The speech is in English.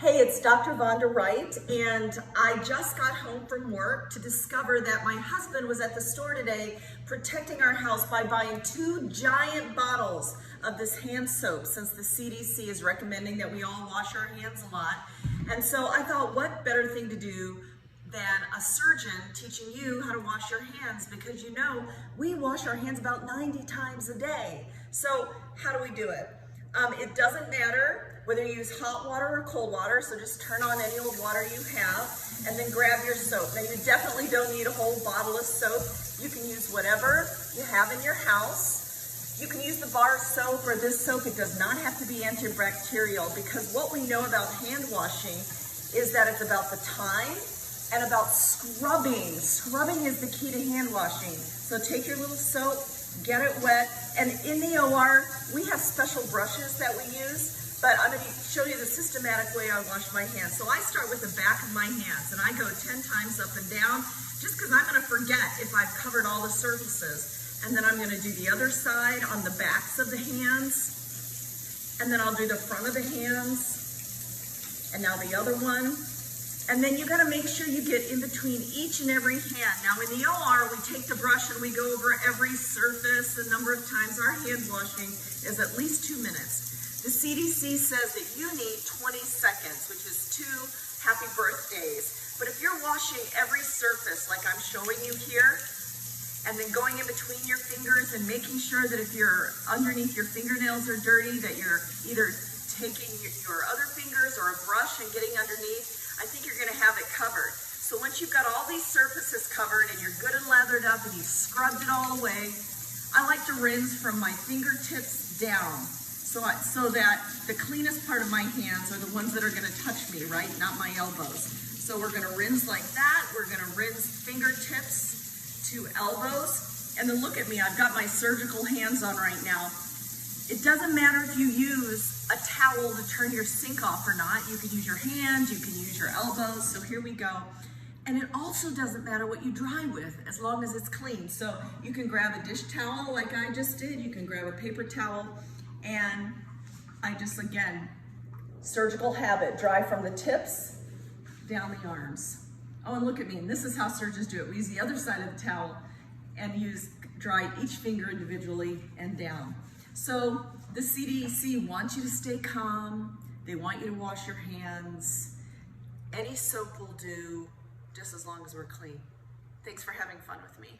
Hey, it's Dr. Vonda Wright, and I just got home from work to discover that my husband was at the store today protecting our house by buying 2 giant bottles of this hand soap, since the CDC is recommending that we all wash our hands a lot. And so I thought, what better thing to do than a surgeon teaching you how to wash your hands, because you know we wash our hands about 90 times a day. So how do we do it? It doesn't matter whether you use hot water or cold water, so just turn on any old water you have and then grab your soap. Now you definitely don't need a whole bottle of soap. You can use whatever you have in your house. You can use the bar soap or this soap. It does not have to be antibacterial, because what we know about hand washing is that it's about the time and about scrubbing. Scrubbing is the key to hand washing. So take your little soap, get it wet, and in the OR, we have special brushes that we use, but I'm gonna show you the systematic way I wash my hands. So I start with the back of my hands, and I go 10 times up and down, just because I'm gonna forget if I've covered all the surfaces. And then I'm gonna do the other side on the backs of the hands, and then I'll do the front of the hands, and now the other one. And then you gotta make sure you get in between each and every hand. Now in the OR, we take the brush and we go over every surface the number of times. Our hand washing is at least 2 minutes. The CDC says that you need 20 seconds, which is 2 happy birthdays. But if you're washing every surface like I'm showing you here, and then going in between your fingers and making sure that if you're underneath your fingernails are dirty, that you're either taking your other fingers or a brush and getting underneath, I think you're gonna have it covered. So once you've got all these surfaces covered and you're good and lathered up and you've scrubbed it all away, I like to rinse from my fingertips down, so that the cleanest part of my hands are the ones that are gonna touch me, right? Not my elbows. So we're gonna rinse like that. We're gonna rinse fingertips to elbows. And then look at me, I've got my surgical hands on right now. It doesn't matter if you use a towel to turn your sink off or not. You can use your hand, you can use your elbows. So here we go. And it also doesn't matter what you dry with, as long as it's clean. So you can grab a dish towel like I just did. You can grab a paper towel. And I just, again, surgical habit, dry from the tips down the arms. Oh, and look at me, and this is how surgeons do it. We use the other side of the towel and dry each finger individually and down. So the CDC wants you to stay calm. They want you to wash your hands. Any soap will do, just as long as we're clean. Thanks for having fun with me.